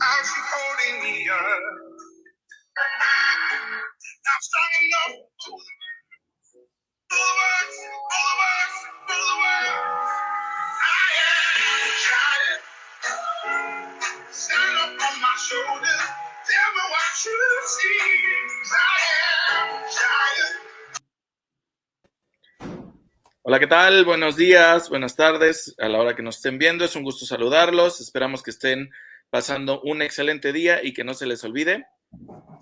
As you holding me up, I'm strong enough to do the words, do the words, do the words. I am a giant. Stand up on my shoulders. Tell me what you see. I am a giant. Hola, ¿qué tal? Buenos días, buenas tardes, a la hora que nos estén viendo. Es un gusto saludarlos. Esperamos que estén pasando un excelente día y que no se les olvide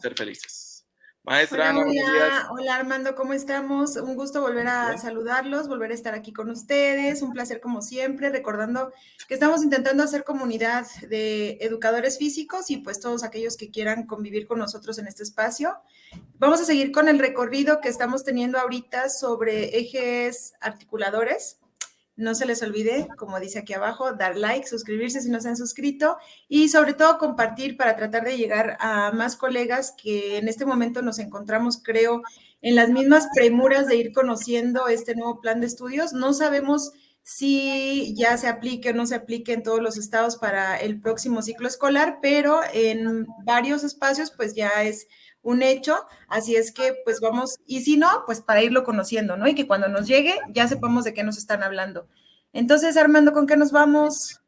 ser felices. Maestra Ana, buenos días. Hola Armando, ¿cómo estamos? Un gusto volver a saludarlos, volver a estar aquí con ustedes, un placer como siempre, recordando que estamos intentando hacer comunidad de educadores físicos y pues todos aquellos que quieran convivir con nosotros en este espacio. Vamos a seguir con el recorrido que estamos teniendo ahorita sobre ejes articuladores. No se les olvide, como dice aquí abajo, dar like, suscribirse si no se han suscrito y sobre todo compartir para tratar de llegar a más colegas que en este momento nos encontramos, creo, en las mismas premuras de ir conociendo este nuevo plan de estudios. No sabemos si ya se aplique o no se aplique en todos los estados para el próximo ciclo escolar, pero en varios espacios pues ya es un hecho, así es que pues vamos, y si no, pues para irlo conociendo, ¿no? Y que cuando nos llegue ya sepamos de qué nos están hablando. Entonces, Armando, ¿con qué nos vamos?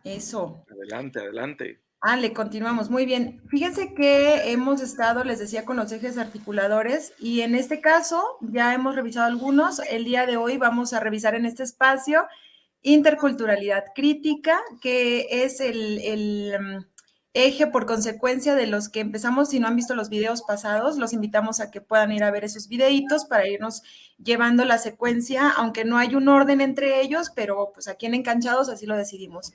Eso. Adelante, adelante. Le continuamos. Muy bien. Fíjense que hemos estado, les decía, con los ejes articuladores y en este caso ya hemos revisado algunos. El día de hoy vamos a revisar en este espacio interculturalidad crítica, que es el eje por consecuencia de los que empezamos. Si no han visto los videos pasados, los invitamos a que puedan ir a ver esos videitos para irnos llevando la secuencia, aunque no hay un orden entre ellos, pero pues aquí en Encanchados así lo decidimos.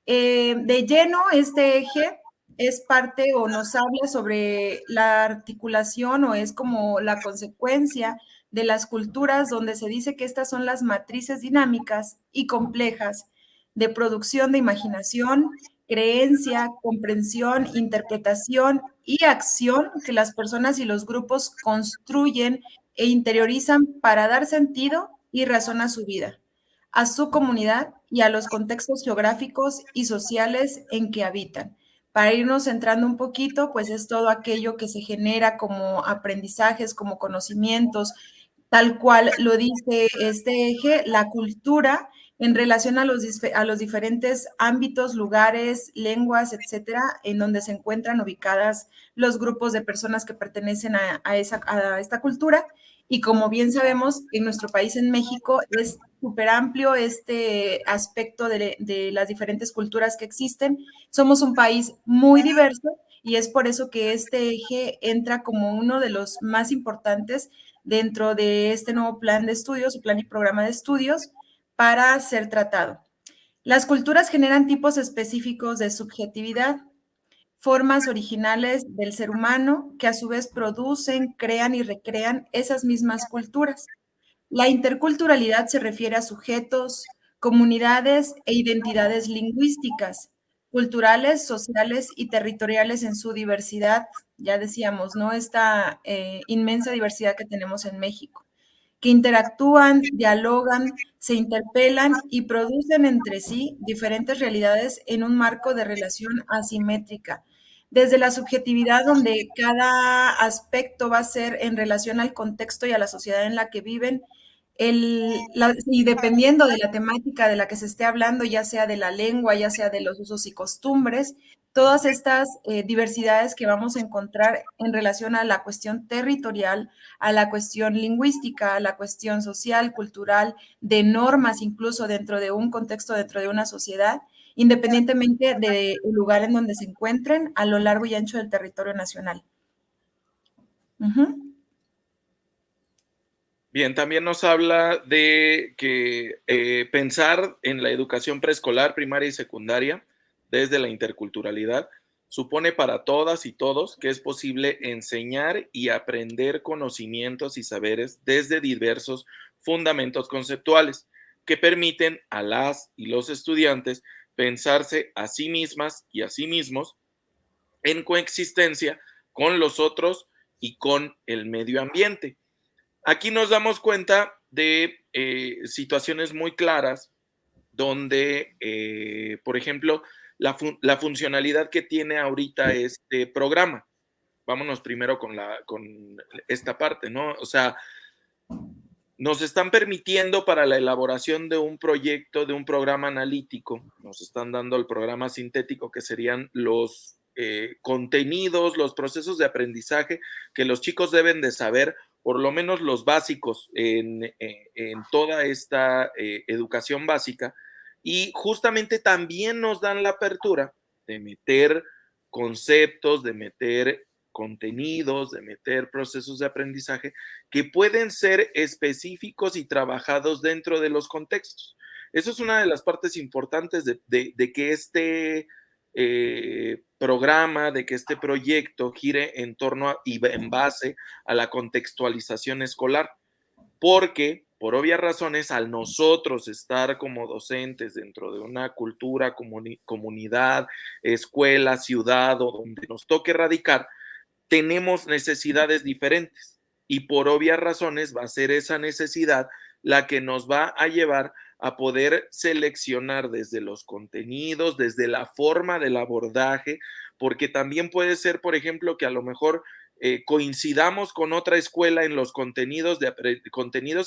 De lleno, este eje es parte o nos habla sobre la articulación o es como la consecuencia de las culturas donde se dice que estas son las matrices dinámicas y complejas de producción de imaginación, creencia, comprensión, interpretación y acción que las personas y los grupos construyen e interiorizan para dar sentido y razón a su vida, a su comunidad y a los contextos geográficos y sociales en que habitan. Para irnos centrando un poquito, pues es todo aquello que se genera como aprendizajes, como conocimientos, tal cual lo dice este eje, la cultura en relación a los diferentes ámbitos, lugares, lenguas, etcétera, en donde se encuentran ubicadas los grupos de personas que pertenecen a esta cultura. Y como bien sabemos, en nuestro país, en México, es súper amplio este aspecto de las diferentes culturas que existen. Somos un país muy diverso y es por eso que este eje entra como uno de los más importantes dentro de este nuevo plan de estudios, plan y programa de estudios para ser tratado. Las culturas generan tipos específicos de subjetividad, formas originales del ser humano que a su vez producen, crean y recrean esas mismas culturas. La interculturalidad se refiere a sujetos, comunidades e identidades lingüísticas, culturales, sociales y territoriales en su diversidad, ya decíamos, ¿no? Esta inmensa diversidad que tenemos en México, que interactúan, dialogan, se interpelan y producen entre sí diferentes realidades en un marco de relación asimétrica. Desde la subjetividad, donde cada aspecto va a ser en relación al contexto y a la sociedad en la que viven, y dependiendo de la temática de la que se esté hablando, ya sea de la lengua, ya sea de los usos y costumbres, todas estas diversidades que vamos a encontrar en relación a la cuestión territorial, a la cuestión lingüística, a la cuestión social, cultural, de normas incluso dentro de un contexto, dentro de una sociedad, independientemente del lugar en donde se encuentren a lo largo y ancho del territorio nacional. Bien, también nos habla de que pensar en la educación preescolar, primaria y secundaria desde la interculturalidad supone para todas y todos que es posible enseñar y aprender conocimientos y saberes desde diversos fundamentos conceptuales que permiten a las y los estudiantes pensarse a sí mismas y a sí mismos en coexistencia con los otros y con el medio ambiente. Aquí nos damos cuenta de situaciones muy claras donde, por ejemplo, la funcionalidad que tiene ahorita este programa. Vámonos primero con esta parte, ¿no? O sea, nos están permitiendo para la elaboración de un proyecto, de un programa analítico, nos están dando el programa sintético, que serían los contenidos, los procesos de aprendizaje que los chicos deben de saber, por lo menos los básicos en toda esta educación básica. Y justamente también nos dan la apertura de meter conceptos, de meter contenidos, de meter procesos de aprendizaje que pueden ser específicos y trabajados dentro de los contextos. Eso es una de las partes importantes de que este programa, de que este proyecto gire en torno y en base a la contextualización escolar, porque por obvias razones, al nosotros estar como docentes dentro de una cultura, comunidad, escuela, ciudad o donde nos toque radicar, tenemos necesidades diferentes y por obvias razones va a ser esa necesidad la que nos va a llevar a poder seleccionar desde los contenidos, desde la forma del abordaje, porque también puede ser, por ejemplo, que a lo mejor coincidamos con otra escuela en los contenidos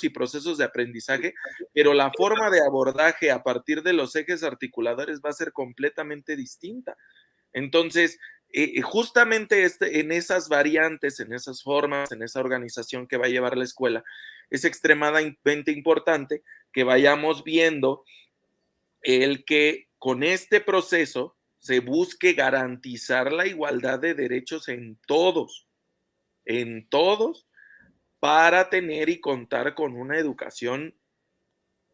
y procesos de aprendizaje, pero la forma de abordaje a partir de los ejes articuladores va a ser completamente distinta. Entonces, justamente en esas variantes, en esas formas, en esa organización que va a llevar la escuela, es extremadamente importante que vayamos viendo el que con este proceso se busque garantizar la igualdad de derechos en todos, para tener y contar con una educación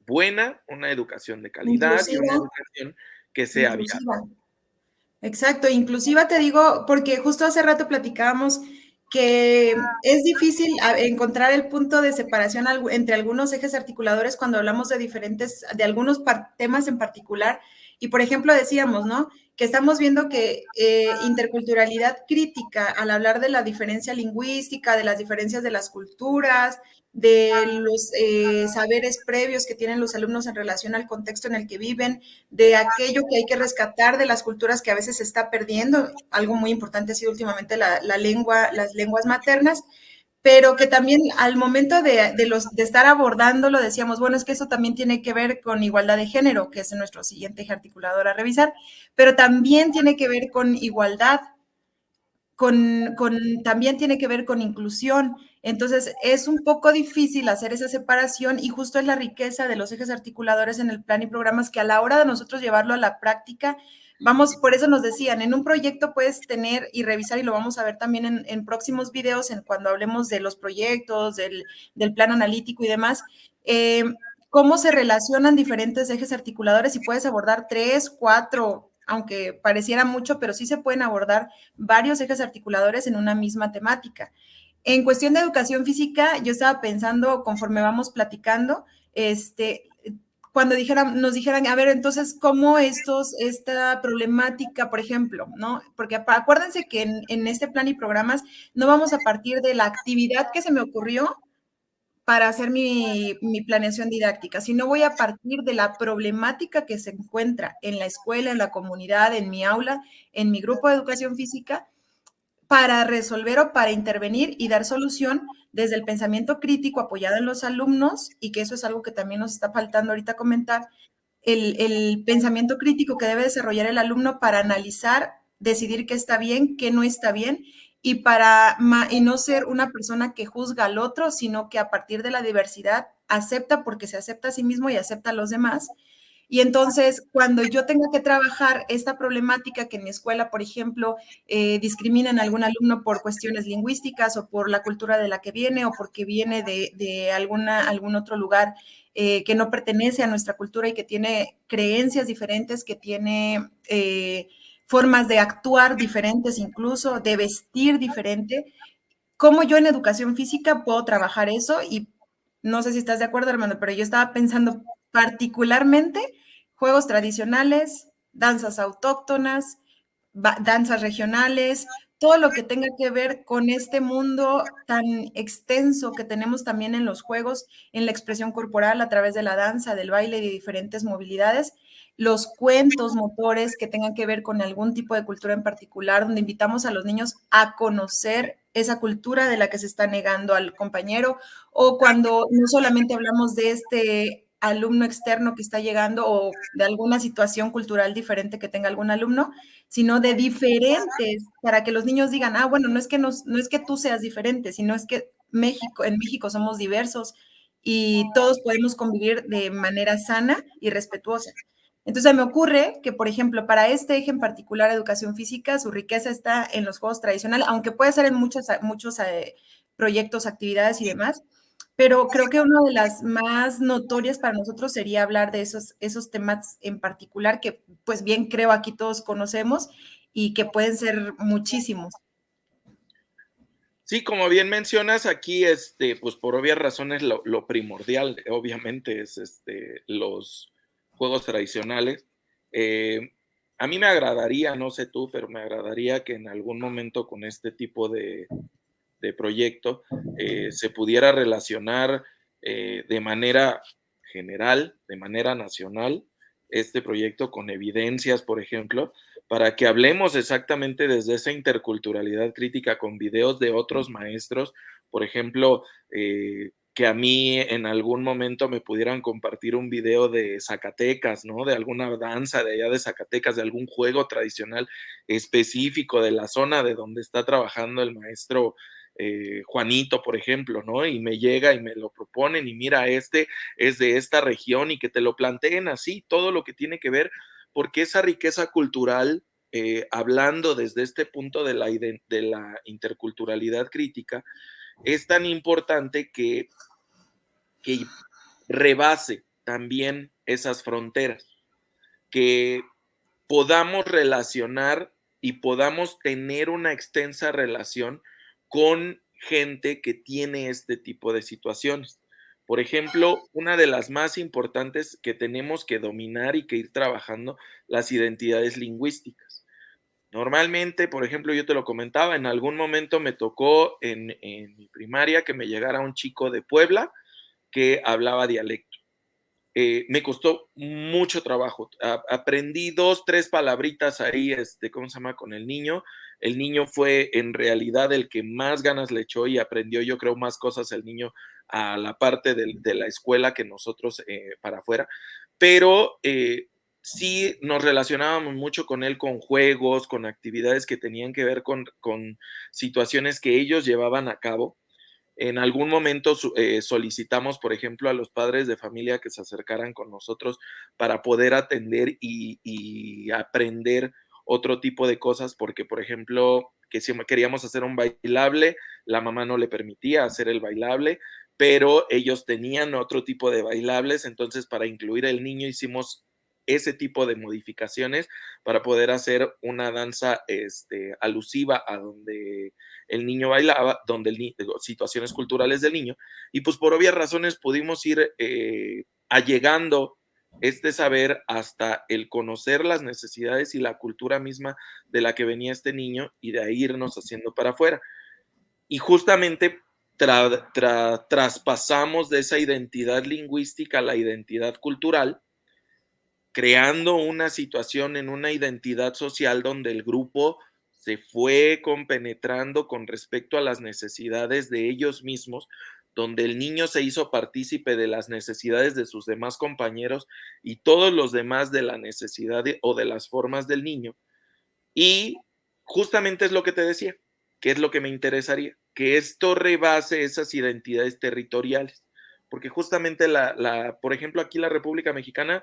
buena, una educación de calidad y una Inclusiva, educación que sea viable. inclusiva. Exacto, inclusiva te digo, porque justo hace rato platicábamos que es difícil encontrar el punto de separación entre algunos ejes articuladores cuando hablamos de de algunos temas en particular. Y por ejemplo decíamos, ¿no? Que estamos viendo que interculturalidad crítica, al hablar de la diferencia lingüística, de las diferencias de las culturas, de los saberes previos que tienen los alumnos en relación al contexto en el que viven, de aquello que hay que rescatar de las culturas que a veces se está perdiendo. Algo muy importante ha sido últimamente la lengua, las lenguas maternas, pero que también al momento de estar abordándolo decíamos, bueno, es que eso también tiene que ver con igualdad de género, que es nuestro siguiente eje articulador a revisar, pero también tiene que ver con igualdad, también tiene que ver con inclusión. Entonces, es un poco difícil hacer esa separación y justo es la riqueza de los ejes articuladores en el plan y programas que a la hora de nosotros llevarlo a la práctica, vamos, por eso nos decían, en un proyecto puedes tener y revisar, y lo vamos a ver también en próximos videos, cuando hablemos de los proyectos, del plan analítico y demás, cómo se relacionan diferentes ejes articuladores y puedes abordar 3, 4, aunque pareciera mucho, pero sí se pueden abordar varios ejes articuladores en una misma temática. En cuestión de educación física, yo estaba pensando, conforme vamos platicando, cuando nos dijeran, a ver, entonces, ¿cómo esta problemática, por ejemplo, ¿no? Porque acuérdense que en este plan y programas no vamos a partir de la actividad que se me ocurrió para hacer mi planeación didáctica, sino voy a partir de la problemática que se encuentra en la escuela, en la comunidad, en mi aula, en mi grupo de educación física, para resolver o para intervenir y dar solución desde el pensamiento crítico apoyado en los alumnos, y que eso es algo que también nos está faltando ahorita comentar, el pensamiento crítico que debe desarrollar el alumno para analizar, decidir qué está bien, qué no está bien, y no ser una persona que juzga al otro, sino que a partir de la diversidad acepta, porque se acepta a sí mismo y acepta a los demás. Y entonces, cuando yo tenga que trabajar esta problemática que en mi escuela, por ejemplo, discriminan a algún alumno por cuestiones lingüísticas o por la cultura de la que viene o porque viene de algún otro lugar que no pertenece a nuestra cultura y que tiene creencias diferentes, que tiene formas de actuar diferentes, incluso de vestir diferente, ¿cómo yo en educación física puedo trabajar eso? Y no sé si estás de acuerdo, hermano, pero yo estaba pensando particularmente juegos tradicionales, danzas autóctonas, danzas regionales, todo lo que tenga que ver con este mundo tan extenso que tenemos también en los juegos, en la expresión corporal a través de la danza, del baile y de diferentes movilidades, los cuentos motores que tengan que ver con algún tipo de cultura en particular, donde invitamos a los niños a conocer esa cultura de la que se está negando al compañero, o cuando no solamente hablamos de este alumno externo que está llegando o de alguna situación cultural diferente que tenga algún alumno, sino de diferentes, para que los niños digan, ah, bueno, no es que tú seas diferente, sino es que en México somos diversos y todos podemos convivir de manera sana y respetuosa. Entonces me ocurre que, por ejemplo, para este eje en particular, educación física, su riqueza está en los juegos tradicionales, aunque puede ser en muchos proyectos, actividades y demás, pero creo que una de las más notorias para nosotros sería hablar de esos temas en particular que, pues bien, creo aquí todos conocemos y que pueden ser muchísimos. Sí, como bien mencionas, aquí, pues por obvias razones, lo primordial, obviamente, es los juegos tradicionales. Eh, a mí me agradaría, no sé tú, pero me agradaría que en algún momento con este tipo de proyecto se pudiera relacionar de manera general, de manera nacional, este proyecto con evidencias, por ejemplo, para que hablemos exactamente desde esa interculturalidad crítica con videos de otros maestros, por ejemplo, que a mí en algún momento me pudieran compartir un video de Zacatecas, ¿no? De alguna danza de allá de Zacatecas, de algún juego tradicional específico de la zona de donde está trabajando el maestro Juanito, por ejemplo, ¿no? Y me llega y me lo proponen y mira, este es de esta región y que te lo planteen así, todo lo que tiene que ver, porque esa riqueza cultural, hablando desde este punto de la interculturalidad crítica, es tan importante que rebase también esas fronteras, que podamos relacionar y podamos tener una extensa relación con gente que tiene este tipo de situaciones. Por ejemplo, una de las más importantes que tenemos que dominar y que ir trabajando, las identidades lingüísticas. Normalmente, por ejemplo, yo te lo comentaba, en algún momento me tocó en mi primaria que me llegara un chico de Puebla que hablaba dialecto. Me costó mucho trabajo. Aprendí dos, tres palabritas ahí, ¿cómo se llama? Con el niño. El niño fue en realidad el que más ganas le echó y aprendió, yo creo, más cosas el niño a la parte de la escuela que nosotros para afuera. Pero sí nos relacionábamos mucho con él, con juegos, con actividades que tenían que ver con situaciones que ellos llevaban a cabo. En algún momento solicitamos, por ejemplo, a los padres de familia que se acercaran con nosotros para poder atender y aprender otro tipo de cosas, porque, por ejemplo, que si queríamos hacer un bailable, la mamá no le permitía hacer el bailable, pero ellos tenían otro tipo de bailables, entonces para incluir al niño hicimos ese tipo de modificaciones para poder hacer una danza alusiva a donde el niño bailaba, donde situaciones culturales del niño, y pues por obvias razones pudimos ir allegando este saber hasta el conocer las necesidades y la cultura misma de la que venía este niño y de ahí irnos haciendo para afuera. Y justamente traspasamos de esa identidad lingüística a la identidad cultural, creando una situación en una identidad social donde el grupo se fue compenetrando con respecto a las necesidades de ellos mismos, donde el niño se hizo partícipe de las necesidades de sus demás compañeros y todos los demás de la necesidad o de las formas del niño. Y justamente es lo que te decía, que es lo que me interesaría, que esto rebase esas identidades territoriales, porque justamente por ejemplo, aquí la República Mexicana,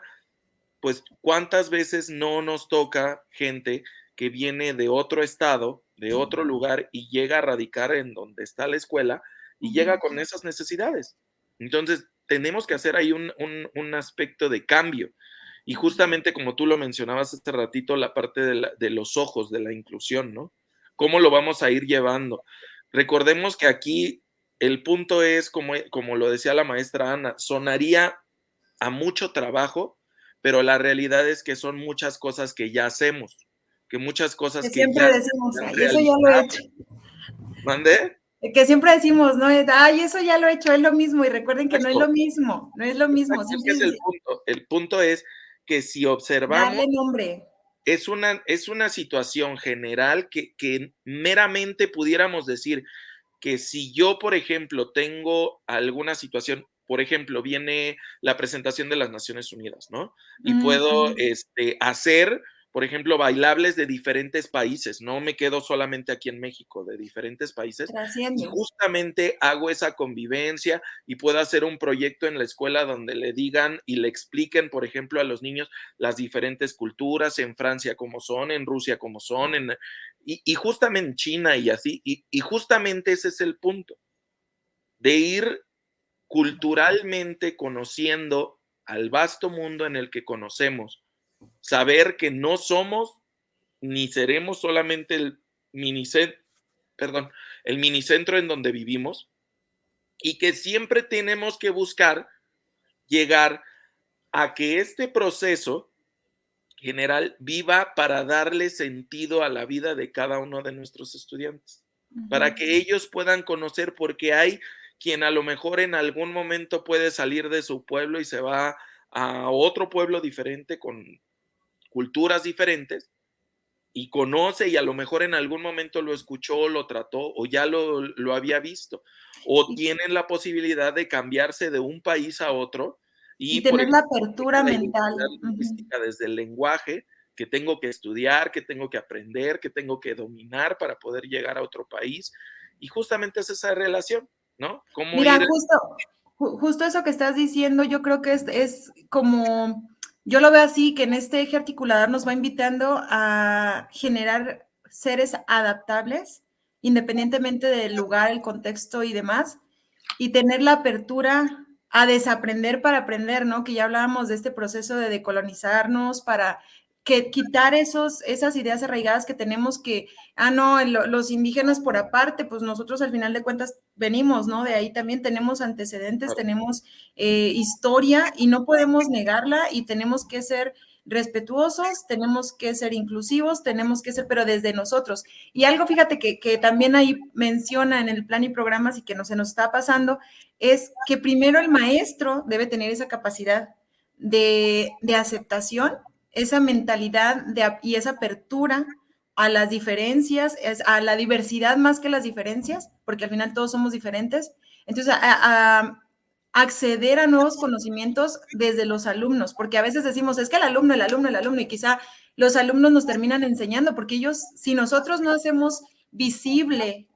pues cuántas veces no nos toca gente que viene de otro estado, de otro lugar y llega a radicar en donde está la escuela y llega con esas necesidades. Entonces, tenemos que hacer ahí un aspecto de cambio. Y justamente como tú lo mencionabas hace ratito, la parte de los ojos, de la inclusión, ¿no? ¿Cómo lo vamos a ir llevando? Recordemos que aquí el punto es, como lo decía la maestra Ana, sonaría a mucho trabajo, pero la realidad es que son muchas cosas que ya hacemos, que muchas cosas Que que siempre ya decimos, se han ay, eso ya lo he realizado. hecho. ¿Mande? Que siempre decimos, ¿no? Ay, eso ya lo he hecho, es lo mismo. Y recuerden que no es lo Exacto, mismo, no es lo mismo. exacto, es que Simple y es el punto. El punto es que si observamos, darle nombre. es una situación general que meramente pudiéramos decir que si yo, por ejemplo, tengo alguna situación, por ejemplo, viene la presentación de las Naciones Unidas, ¿no? Y puedo Ujú. hacer, por ejemplo, bailables de diferentes países, no me quedo solamente aquí en México, de diferentes países, y Trasciende. justamente hago esa convivencia y puedo hacer un proyecto en la escuela donde le digan y le expliquen, por ejemplo, a los niños las diferentes culturas, en Francia como son, en Rusia como son, y justamente en China y así, y justamente ese es el punto, de ir culturalmente conociendo al vasto mundo en el que conocemos, saber que no somos ni seremos solamente el minicentro, perdón, el minicentro en donde vivimos y que siempre tenemos que buscar llegar a que este proceso general viva para darle sentido a la vida de cada uno de nuestros estudiantes, para Ujú. que ellos puedan conocer, porque hay quien a lo mejor en algún momento puede salir de su pueblo y se va a otro pueblo diferente con culturas diferentes y conoce y a lo mejor en algún momento lo escuchó, lo trató o ya lo había visto. O Y, tienen la posibilidad de cambiarse de un país a otro y y, por tener la ejemplo, apertura la mental. identidad Ujú. lingüística desde el lenguaje que tengo que estudiar, que tengo que aprender, que tengo que dominar para poder llegar a otro país. Y justamente es esa relación, ¿no? Cómo Mira, ir. justo eso que estás diciendo, yo creo que es como, yo lo veo así, que en este eje articulador nos va invitando a generar seres adaptables, independientemente del lugar, el contexto y demás, y tener la apertura a desaprender para aprender, ¿no? Que ya hablábamos de este proceso de decolonizarnos, para que quitar esas ideas arraigadas que tenemos que, no, los indígenas por aparte, pues nosotros al final de cuentas venimos, ¿no? De ahí también tenemos antecedentes, tenemos historia y no podemos negarla y tenemos que ser respetuosos, tenemos que ser inclusivos, tenemos que ser, pero desde nosotros. Y algo, fíjate, que también ahí menciona en el plan y programas y que no se nos está pasando, es que primero el maestro debe tener esa capacidad de aceptación, esa mentalidad y esa apertura a las diferencias, a la diversidad más que las diferencias, porque al final todos somos diferentes. Entonces, a acceder a nuevos conocimientos desde los alumnos, porque a veces decimos, es que el alumno, y quizá los alumnos nos terminan enseñando, porque ellos, si nosotros no hacemos visible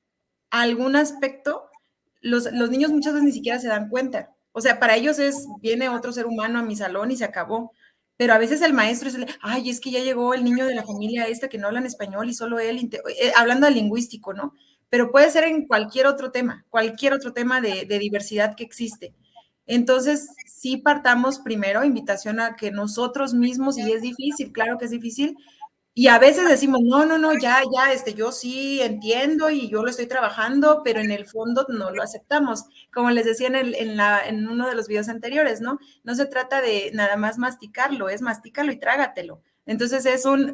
algún aspecto, los niños muchas veces ni siquiera se dan cuenta. O sea, para ellos viene otro ser humano a mi salón y se acabó. Pero a veces el maestro es ay, es que ya llegó el niño de la familia esta que no hablan español y solo él, hablando de lingüístico, ¿no? Pero puede ser en cualquier otro tema de diversidad que existe. Entonces, sí partamos primero, invitación a que nosotros mismos, y es difícil, claro que es difícil, y a veces decimos, no, no, no, ya, yo sí entiendo y yo lo estoy trabajando, pero en el fondo no lo aceptamos. Como les decía en uno de los videos anteriores, ¿no? No se trata de nada más masticarlo, es mastícalo y trágatelo. Entonces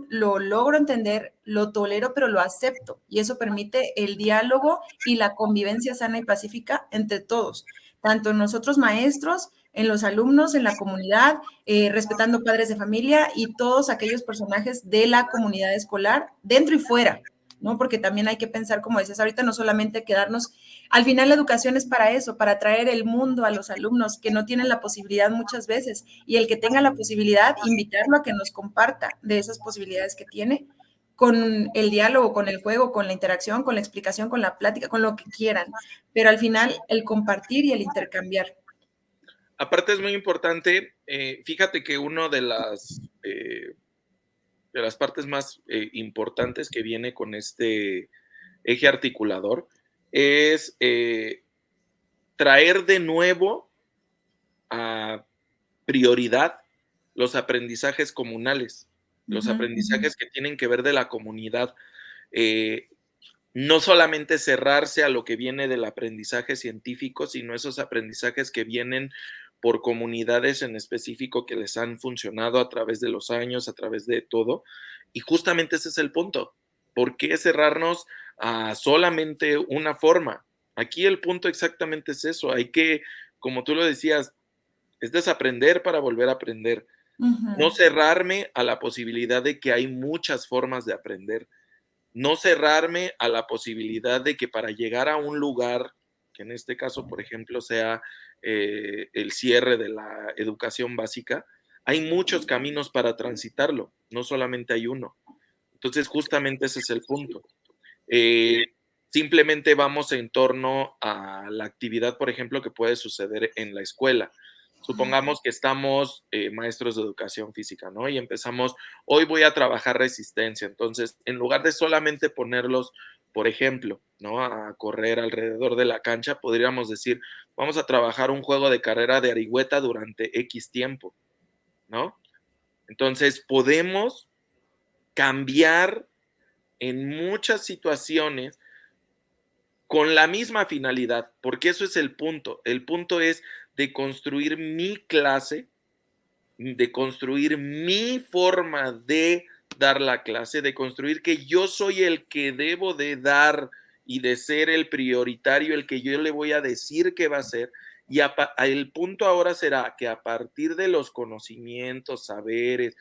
lo logro entender, lo tolero, pero lo acepto. Y eso permite el diálogo y la convivencia sana y pacífica entre todos, tanto nosotros maestros, en los alumnos, en la comunidad, respetando padres de familia y todos aquellos personajes de la comunidad escolar, dentro y fuera, ¿no? Porque también hay que pensar, como decías ahorita, no solamente quedarnos, al final la educación es para eso, para traer el mundo a los alumnos que no tienen la posibilidad muchas veces, y el que tenga la posibilidad, invitarlo a que nos comparta de esas posibilidades que tiene, con el diálogo, con el juego, con la interacción, con la explicación, con la plática, con lo que quieran, pero al final el compartir y el intercambiar. Aparte es muy importante, fíjate que una de las partes más importantes que viene con este eje articulador es traer de nuevo a prioridad los aprendizajes comunales, los Ujú, ujú. aprendizajes que tienen que ver de la comunidad. Eh, no solamente cerrarse a lo que viene del aprendizaje científico, sino esos aprendizajes que vienen por comunidades en específico que les han funcionado a través de los años, a través de todo. Y justamente ese es el punto. ¿Por qué cerrarnos a solamente una forma? Aquí el punto exactamente es eso. Hay que, como tú lo decías, es desaprender para volver a aprender. No cerrarme a la posibilidad de que hay muchas formas de aprender. No cerrarme a la posibilidad de que para llegar a un lugar, que en este caso, por ejemplo, sea el cierre de la educación básica, hay muchos caminos para transitarlo, no solamente hay uno. Entonces, justamente ese es el punto. Simplemente vamos en torno a la actividad, por ejemplo, que puede suceder en la escuela. Supongamos que estamos maestros de educación física, ¿no? Y empezamos, hoy voy a trabajar resistencia. Entonces, en lugar de solamente ponerlos, por ejemplo, ¿no? A correr alrededor de la cancha, podríamos decir, vamos a trabajar un juego de carrera de arihueta durante X tiempo, ¿no? Entonces, podemos cambiar en muchas situaciones con la misma finalidad, porque eso es el punto. El punto es de construir mi clase, de construir mi forma de dar la clase, de construir que yo soy el que debo de dar y de ser el prioritario, el que yo le voy a decir que va a ser. Y el punto ahora será que a partir de los conocimientos, saberes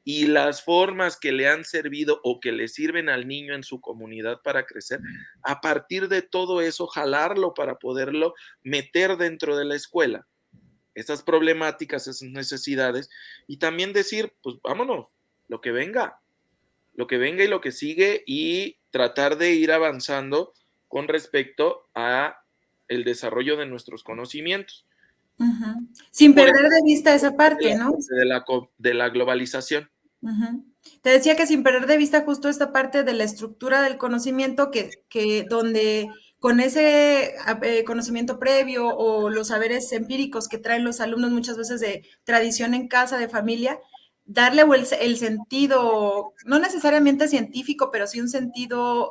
y las formas que le han servido o que le sirven al niño en su comunidad para crecer, a partir de todo eso, jalarlo para poderlo meter dentro de la escuela, esas problemáticas, esas necesidades, y también decir, pues vámonos, lo que venga, lo que venga y lo que sigue, y tratar de ir avanzando con respecto a el desarrollo de nuestros conocimientos. Sin perder de vista esa parte, ¿no? De la globalización. Te decía que sin perder de vista justo esta parte de la estructura del conocimiento, que donde con ese conocimiento previo o los saberes empíricos que traen los alumnos muchas veces de tradición en casa, de familia, darle el sentido, no necesariamente científico, pero sí un sentido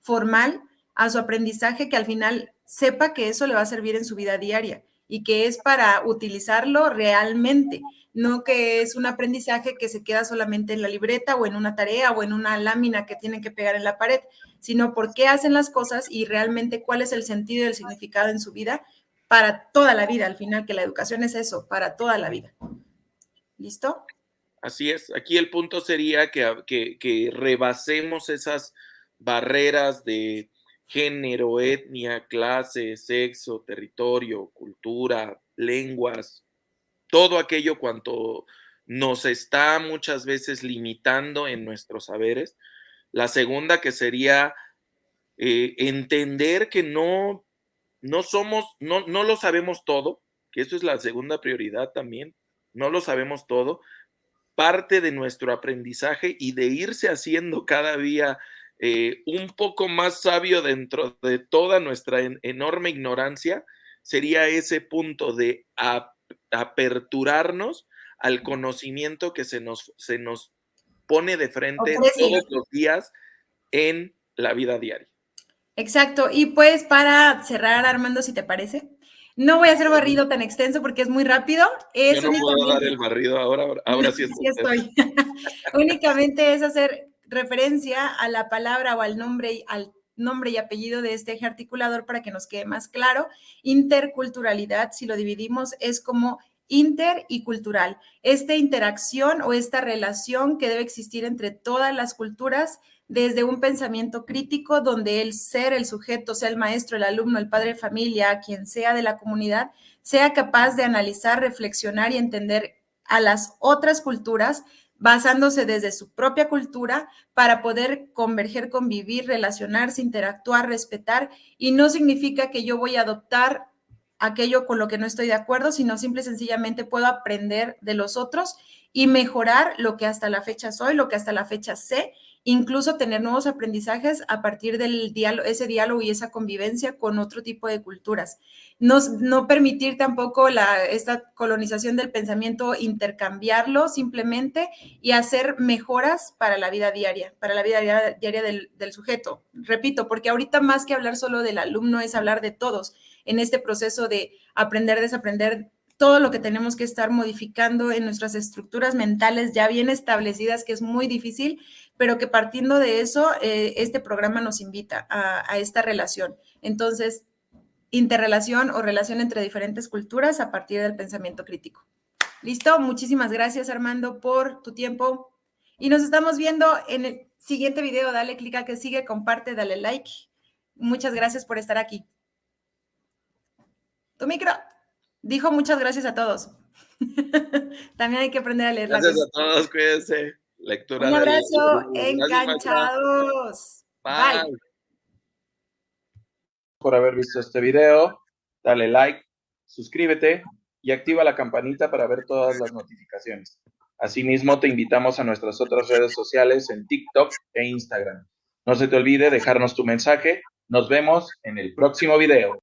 formal a su aprendizaje, que al final sepa que eso le va a servir en su vida diaria y que es para utilizarlo realmente, no que es un aprendizaje que se queda solamente en la libreta o en una tarea o en una lámina que tienen que pegar en la pared, sino por qué hacen las cosas y realmente cuál es el sentido y el significado en su vida para toda la vida, al final, que la educación es eso, para toda la vida. ¿Listo? Así es. Aquí el punto sería que rebasemos esas barreras de género, etnia, clase, sexo, territorio, cultura, lenguas, todo aquello cuanto nos está muchas veces limitando en nuestros saberes. La segunda, que sería entender que no somos, no lo sabemos todo, que eso es la segunda prioridad también, no lo sabemos todo. Parte de nuestro aprendizaje y de irse haciendo cada día un poco más sabio dentro de toda nuestra enorme ignorancia, sería ese punto de aperturarnos al conocimiento que se nos pone de frente Ofrece. todos los días en la vida diaria. Exacto. Y pues para cerrar, Armando, si te parece, no voy a hacer barrido tan extenso porque es muy rápido. Yo Es no puedo dar únicamente. el barrido ahora sí Sí estoy. Únicamente es hacer referencia a la palabra o al nombre y apellido de este eje articulador para que nos quede más claro. Interculturalidad, si lo dividimos, es como inter y cultural. Esta interacción o esta relación que debe existir entre todas las culturas desde un pensamiento crítico donde el ser, el sujeto, sea el maestro, el alumno, el padre de familia, quien sea de la comunidad, sea capaz de analizar, reflexionar y entender a las otras culturas basándose desde su propia cultura para poder converger, convivir, relacionarse, interactuar, respetar, y no significa que yo voy a adoptar aquello con lo que no estoy de acuerdo, sino simple y sencillamente puedo aprender de los otros y mejorar lo que hasta la fecha soy, lo que hasta la fecha sé, incluso tener nuevos aprendizajes a partir del diálogo, ese diálogo y esa convivencia con otro tipo de culturas. No permitir tampoco esta colonización del pensamiento, intercambiarlo simplemente y hacer mejoras para la vida diaria, del sujeto. Repito, porque ahorita más que hablar solo del alumno es hablar de todos en este proceso de aprender, desaprender, todo lo que tenemos que estar modificando en nuestras estructuras mentales ya bien establecidas, que es muy difícil, pero que partiendo de eso, este programa nos invita a esta relación. Entonces, interrelación o relación entre diferentes culturas a partir del pensamiento crítico. ¿Listo? Muchísimas gracias, Armando, por tu tiempo. Y nos estamos viendo en el siguiente video. Dale clic a que sigue, comparte, dale like. Muchas gracias por estar aquí. Tu micro. Dijo muchas gracias a todos. También hay que aprender a leer la Gracias a todos, cuídense. Lectura Un del... abrazo, Gracias, maestra. enganchados. Bye. Bye. Por haber visto este video, dale like, suscríbete y activa la campanita para ver todas las notificaciones. Asimismo, te invitamos a nuestras otras redes sociales en TikTok e Instagram. No se te olvide dejarnos tu mensaje. Nos vemos en el próximo video.